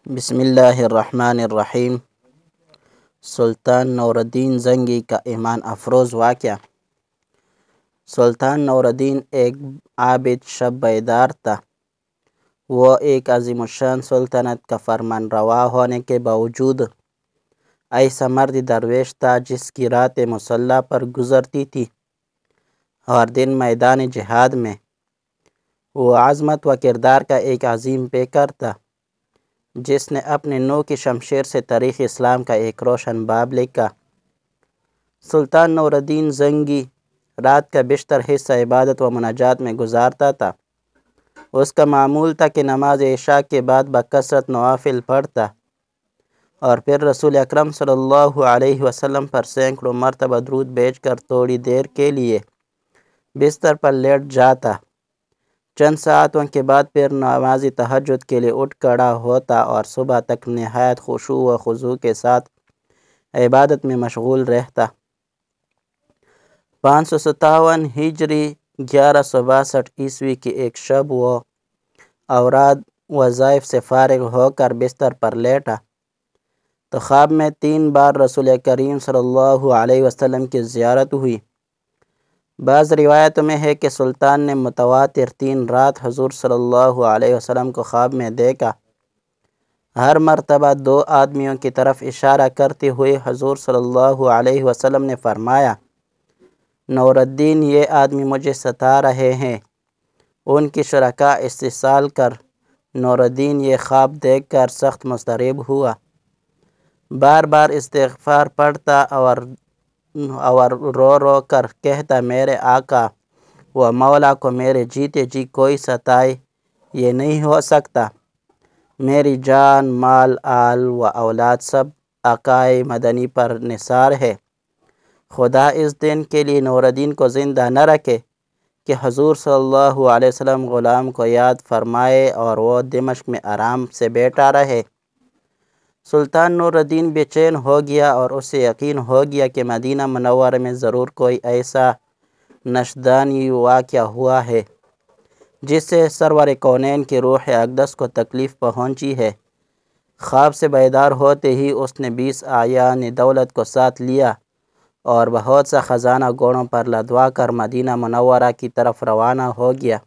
بسم اللہ الرحمن الرحیم۔ سلطان نور الدین زنگی کا ایمان افروز واقعہ۔ سلطان نور الدین ایک عابد شب بیدار تھا۔ وہ ایک عظیم الشان سلطنت کا فرمان روا ہونے کے باوجود ایسا مرد درویش تھا جس کی راتیں مسلح پر گزرتی تھی اور دن میدان جہاد میں۔ وہ عظمت و کردار کا ایک عظیم پیکر تھا جس نے اپنے نو کی شمشیر سے تاریخ اسلام کا ایک روشن باب لکھا۔ سلطان نور الدین زنگی رات کا بیشتر حصہ عبادت و مناجات میں گزارتا تھا۔ اس کا معمول تھا کہ نماز عشاء کے بعد بکثرت نوافل پڑھتا اور پھر رسول اکرم صلی اللہ علیہ وسلم پر سینکڑوں مرتبہ درود بھیج کر تھوڑی دیر کے لیے بستر پر لیٹ جاتا۔ چند ساعتوں کے بعد پھر نماز تہجد کے لیے اٹھ کھڑا ہوتا اور صبح تک نہایت خشوع و خضوع کے ساتھ عبادت میں مشغول رہتا۔ 557 ہجری 1162 عیسوی کی ایک شب وہ اوراد وظائف سے فارغ ہو کر بستر پر لیٹا تو خواب میں 3 بار رسول کریم صلی اللہ علیہ وسلم کی زیارت ہوئی۔ بعض روایتوں میں ہے کہ سلطان نے متواتر 3 رات حضور صلی اللہ علیہ وسلم کو خواب میں دیکھا۔ ہر مرتبہ 2 آدمیوں کی طرف اشارہ کرتے ہوئے حضور صلی اللہ علیہ وسلم نے فرمایا، نور الدین یہ آدمی مجھے ستا رہے ہیں۔ ان کی شرکاء استحصال کر نور الدین یہ خواب دیکھ کر سخت مضطرب ہوا۔ بار بار استغفار پڑھتا اور رو رو کر کہتا، میرے آقا و مولا کو میرے جیتے جی کوئی ستائے یہ نہیں ہو سکتا۔ میری جان، مال، آل و اولاد سب آقائے مدنی پر نثار ہے۔ خدا اس دن کے لیے نور الدین کو زندہ نہ رکھے کہ حضور صلی اللہ علیہ وسلم غلام کو یاد فرمائے اور وہ دمشق میں آرام سے بیٹھا رہے۔ سلطان نور الدین بے چین ہو گیا اور اسے یقین ہو گیا کہ مدینہ منورہ میں ضرور کوئی ایسا نشدانی واقعہ ہوا ہے جس سے سرور کونین کی روح اقدس کو تکلیف پہنچی ہے۔ خواب سے بیدار ہوتے ہی اس نے 20 اعیان دولت کو ساتھ لیا اور بہت سا خزانہ گھوڑوں پر لدوا کر مدینہ منورہ کی طرف روانہ ہو گیا۔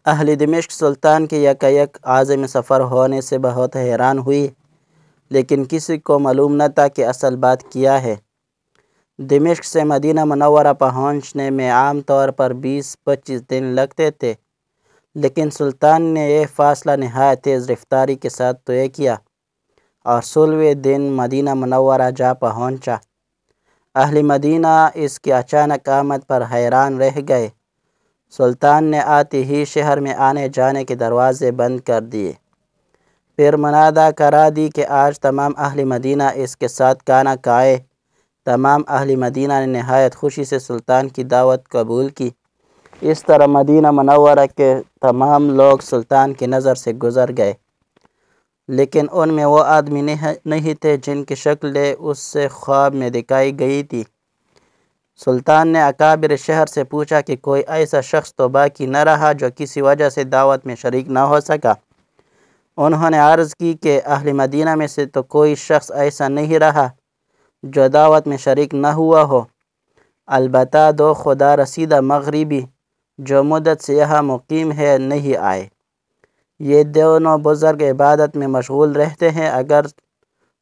اہل دمشق سلطان کے یکایک عازم سفر ہونے سے بہت حیران ہوئی، لیکن کسی کو معلوم نہ تھا کہ اصل بات کیا ہے۔ دمشق سے مدینہ منورہ پہنچنے میں عام طور پر 20-25 دن لگتے تھے، لیکن سلطان نے یہ فاصلہ نہایت تیز رفتاری کے ساتھ طے کیا اور 16ویں دن مدینہ منورہ جا پہنچا۔ اہل مدینہ اس کی اچانک آمد پر حیران رہ گئے۔ سلطان نے آتے ہی شہر میں آنے جانے کے دروازے بند کر دیے، پھر منادہ کرا دی کہ آج تمام اہل مدینہ اس کے ساتھ کھانا کھائے۔ تمام اہل مدینہ نے نہایت خوشی سے سلطان کی دعوت قبول کی۔ اس طرح مدینہ منورہ کے تمام لوگ سلطان کی نظر سے گزر گئے، لیکن ان میں وہ آدمی نہیں تھے جن کی شکلیں اس سے خواب میں دکھائی گئی تھی۔ سلطان نے اکابر شہر سے پوچھا کہ کوئی ایسا شخص تو باقی نہ رہا جو کسی وجہ سے دعوت میں شریک نہ ہو سکا۔ انہوں نے عرض کی کہ اہل مدینہ میں سے تو کوئی شخص ایسا نہیں رہا جو دعوت میں شریک نہ ہوا ہو، البتہ 2 خدا رسیدہ مغربی جو مدت سے یہاں مقیم ہے نہیں آئے۔ یہ دونوں بزرگ عبادت میں مشغول رہتے ہیں، اگر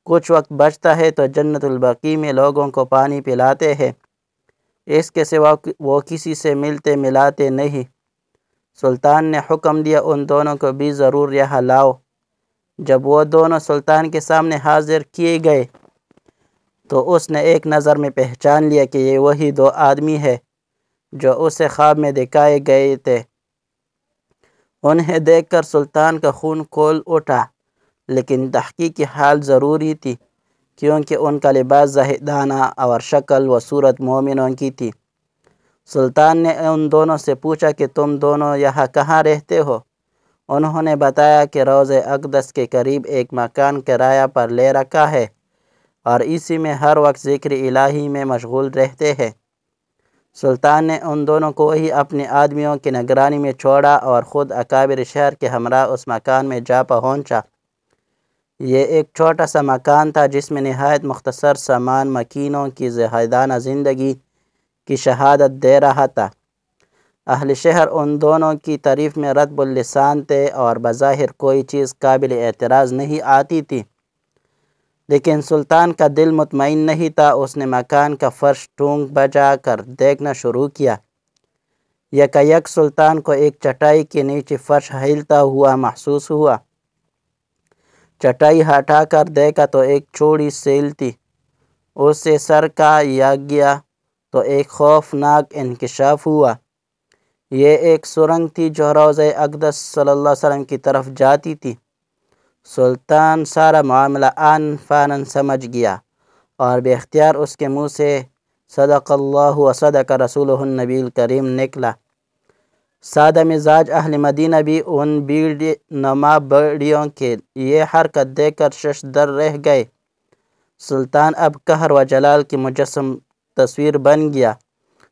کچھ وقت بچتا ہے تو جنت البقیع میں لوگوں کو پانی پلاتے ہیں، اس کے سوا وہ کسی سے ملتے ملاتے نہیں۔ سلطان نے حکم دیا ان دونوں کو بھی ضرور یہاں لاؤ۔ جب وہ دونوں سلطان کے سامنے حاضر کیے گئے تو اس نے ایک نظر میں پہچان لیا کہ یہ وہی 2 آدمی ہیں جو اسے خواب میں دکھائے گئے تھے۔ انہیں دیکھ کر سلطان کا خون کھول اٹھا، لیکن تحقیق حال ضروری تھی کیونکہ ان کا لباس زاہدانہ اور شکل و صورت مومنوں کی تھی۔ سلطان نے ان دونوں سے پوچھا کہ تم دونوں یہاں کہاں رہتے ہو؟ انہوں نے بتایا کہ روضہ اقدس کے قریب ایک مکان کرایہ پر لے رکھا ہے اور اسی میں ہر وقت ذکر الہی میں مشغول رہتے ہیں۔ سلطان نے ان دونوں کو وہی اپنے آدمیوں کی نگرانی میں چھوڑا اور خود اکابر شہر کے ہمراہ اس مکان میں جا پہنچا۔ یہ ایک چھوٹا سا مکان تھا جس میں نہایت مختصر سامان مکینوں کی زاہدانہ زندگی کی شہادت دے رہا تھا۔ اہل شہر ان دونوں کی تعریف میں رطب اللسان تھے اور بظاہر کوئی چیز قابل اعتراض نہیں آتی تھی، لیکن سلطان کا دل مطمئن نہیں تھا۔ اس نے مکان کا فرش ٹونک بجا کر دیکھنا شروع کیا۔ یکایک سلطان کو ایک چٹائی کے نیچے فرش ہلتا ہوا محسوس ہوا۔ چٹائی ہٹا کر دیکھا تو ایک چوڑی سیل تھی۔ اس سے سر کا گیا تو ایک خوفناک انکشاف ہوا۔ یہ ایک سرنگ تھی جو روضہ اقدس صلی اللہ علیہ وسلم کی طرف جاتی تھی۔ سلطان سارا معاملہ آن فاناً سمجھ گیا اور بے اختیار اس کے منہ سے صدق اللہ و صدق رسولہ النبی الکریم نکلا۔ سادہ مزاج اہل مدینہ بھی ان بیڑی نما بیڑیوں کے یہ حرکت دیکھ کر شش در رہ گئے۔ سلطان اب قہر و جلال کی مجسم تصویر بن گیا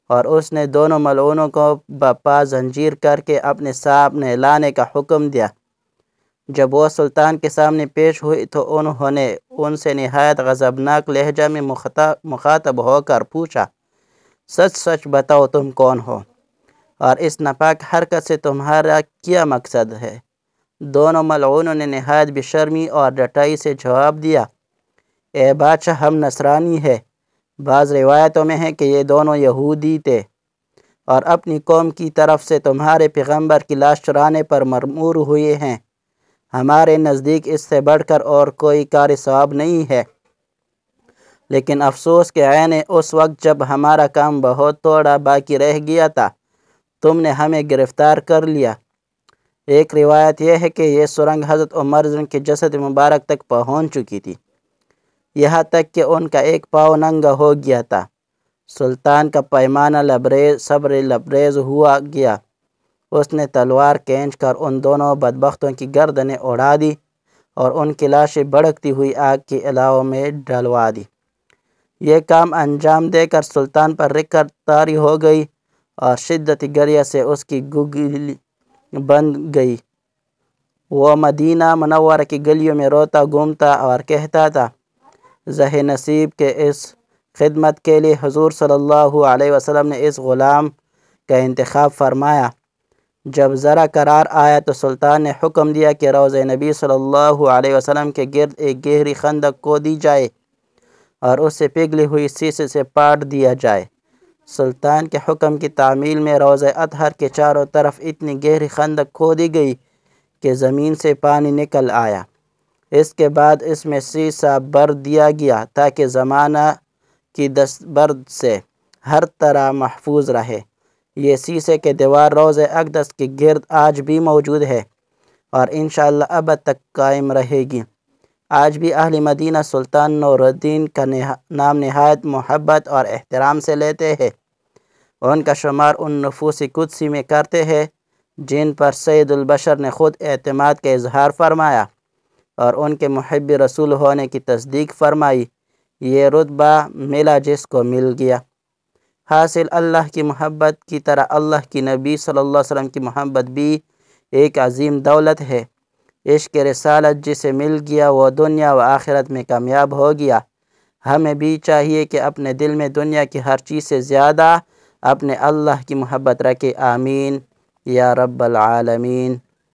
اور اس نے دونوں ملعونوں کو بپا زنجیر کر کے اپنے سامنے لانے کا حکم دیا۔ جب وہ سلطان کے سامنے پیش ہوئی تو انہوں نے ان سے نہایت غضبناک لہجہ میں مخاطب ہو کر پوچھا، سچ سچ بتاؤ تم کون ہو اور اس ناپاک حرکت سے تمہارا کیا مقصد ہے؟ دونوں ملعونوں نے نہایت بے شرمی اور ڈٹائی سے جواب دیا، اے بادشاہ ہم نصرانی ہیں۔ بعض روایتوں میں ہے کہ یہ دونوں یہودی تھے اور اپنی قوم کی طرف سے تمہارے پیغمبر کی لاش چرانے پر مأمور ہوئے ہیں۔ ہمارے نزدیک اس سے بڑھ کر اور کوئی کار ثواب نہیں ہے، لیکن افسوس کہ عین اس وقت جب ہمارا کام بہت تھوڑا باقی رہ گیا تھا تم نے ہمیں گرفتار کر لیا۔ ایک روایت یہ ہے کہ یہ سرنگ حضرت عمر کے جسد مبارک تک پہنچ چکی تھی، یہاں تک کہ ان کا ایک پاؤں ننگا ہو گیا تھا۔ سلطان کا پیمانہ صبر لبریز ہوا گیا۔ اس نے تلوار کھینچ کر ان دونوں بدبختوں کی گردنیں اڑا دی اور ان کی لاشیں بھڑکتی ہوئی آگ کے الاؤ میں ڈلوا دی۔ یہ کام انجام دے کر سلطان پر رکت طاری ہو گئی اور شدت گریہ سے اس کی گگلی بند گئی۔ وہ مدینہ منورہ کی گلیوں میں روتا گھومتا اور کہتا تھا، زہ نصیب کے اس خدمت کے لیے حضور صلی اللہ علیہ وسلم نے اس غلام کا انتخاب فرمایا۔ جب ذرا قرار آیا تو سلطان نے حکم دیا کہ روضہ نبی صلی اللہ علیہ وسلم کے گرد ایک گہری خندق کھودی جائے اور اسے پگھلی ہوئی سیسے سے پاٹ دیا جائے۔ سلطان کے حکم کی تعمیل میں روضہ اطہر کے چاروں طرف اتنی گہری خندق کھودی گئی کہ زمین سے پانی نکل آیا۔ اس کے بعد اس میں سیسہ بھر دیا گیا تاکہ زمانہ کی دست برد سے ہر طرح محفوظ رہے۔ یہ سیسے کے دیوار روضہ اقدس کے گرد آج بھی موجود ہے اور انشاءاللہ ابد تک قائم رہے گی۔ آج بھی اہل مدینہ سلطان نور الدین کا نام نہایت محبت اور احترام سے لیتے ہیں۔ ان کا شمار ان نفوس قدسی میں کرتے ہیں جن پر سید البشر نے خود اعتماد کا اظہار فرمایا اور ان کے محب رسول ہونے کی تصدیق فرمائی۔ یہ رتبہ ملا جس کو مل گیا۔ حاصل اللہ کی محبت کی طرح اللہ کی نبی صلی اللہ علیہ وسلم کی محبت بھی ایک عظیم دولت ہے۔ عشق رسالت جسے مل گیا وہ دنیا و آخرت میں کامیاب ہو گیا۔ ہمیں بھی چاہیے کہ اپنے دل میں دنیا کی ہر چیز سے زیادہ اپنے اللہ کی محبت رکھے۔ آمین یا رب العالمین۔